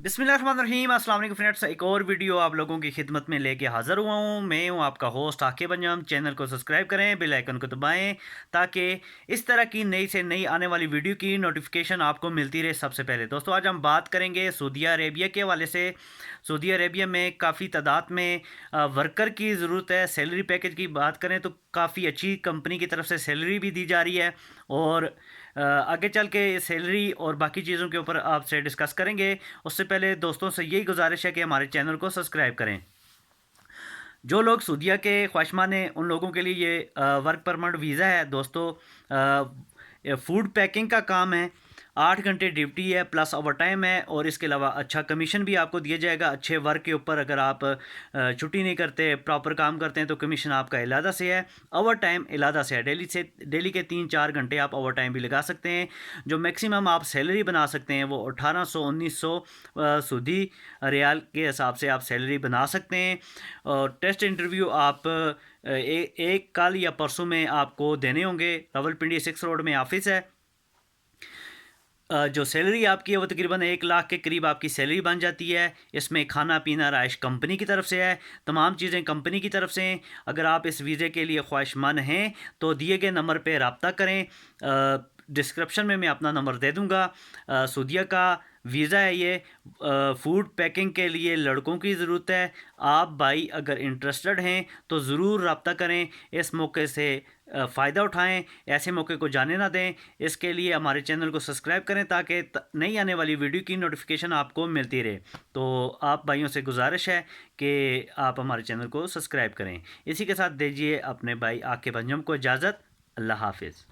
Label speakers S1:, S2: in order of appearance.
S1: बिस्मिल्लाहिर्रहमानिर्रहीम अस्सलाम वालेकुम फ्रेंड्स, एक और वीडियो आप लोगों की खिदमत में लेके हाज़िर हुआ हूँ। मैं हूँ आपका होस्ट आकिब अंजम। चैनल को सब्सक्राइब करें, बेल आइकन को दबाएं ताकि इस तरह की नई से नई आने वाली वीडियो की नोटिफिकेशन आपको मिलती रहे सबसे पहले। दोस्तों, आज हम बात करेंगे सऊदी अरेबिया के हवाले से। सऊदी अरेबिया में काफ़ी तादाद में वर्कर की ज़रूरत है। सैलरी पैकेज की बात करें तो काफ़ी अच्छी कंपनी की तरफ से सैलरी भी दी जा रही है, और आगे चल के सैलरी और बाकी चीज़ों के ऊपर आपसे डिस्कस करेंगे। उससे पहले दोस्तों से यही गुजारिश है कि हमारे चैनल को सब्सक्राइब करें। जो लोग सऊदीया के ख्वाहिशमंद हैं उन लोगों के लिए ये वर्क परमिट वीज़ा है दोस्तों। फूड पैकिंग का काम है, 8 घंटे ड्यूटी है, प्लस ओवर टाइम है, और इसके अलावा अच्छा कमीशन भी आपको दिया जाएगा अच्छे वर्क के ऊपर। अगर आप छुट्टी नहीं करते, प्रॉपर काम करते हैं, तो कमीशन आपका इलादा से है, ओवर टाइम इलादा से है। डेली के 3-4 घंटे आप ओवर टाइम भी लगा सकते हैं। जो मैक्सिमम आप सैलरी बना सकते हैं वो 1800-1900 सऊदी रियाल के हिसाब से आप सैलरी बना सकते हैं। और टेस्ट इंटरव्यू आप एक कल या परसों में आपको देने होंगे। रावलपिंडी 6 रोड में ऑफिस है। जो सैलरी आपकी है वो तकरीबन 1 लाख के करीब आपकी सैलरी बन जाती है। इसमें खाना पीना राइश कंपनी की तरफ से है, तमाम चीज़ें कंपनी की तरफ से हैं। अगर आप इस वीज़े के लिए ख्वाहिशमंद हैं तो दिए गए नंबर पे रब्ता करें। डिस्क्रिप्शन में मैं अपना नंबर दे दूँगा। सऊदीया का वीज़ा है ये। फूड पैकिंग के लिए लड़कों की ज़रूरत है। आप भाई अगर इंटरेस्टेड हैं तो ज़रूर रब्ता करें, इस मौके से फ़ायदा उठाएं, ऐसे मौके को जाने ना दें। इसके लिए हमारे चैनल को सब्सक्राइब करें ताकि नई आने वाली वीडियो की नोटिफिकेशन आपको मिलती रहे। तो आप भाइयों से गुजारिश है कि आप हमारे चैनल को सब्सक्राइब करें। इसी के साथ दीजिए अपने भाई आकिब अंजम को इजाज़त। अल्लाह हाफिज़।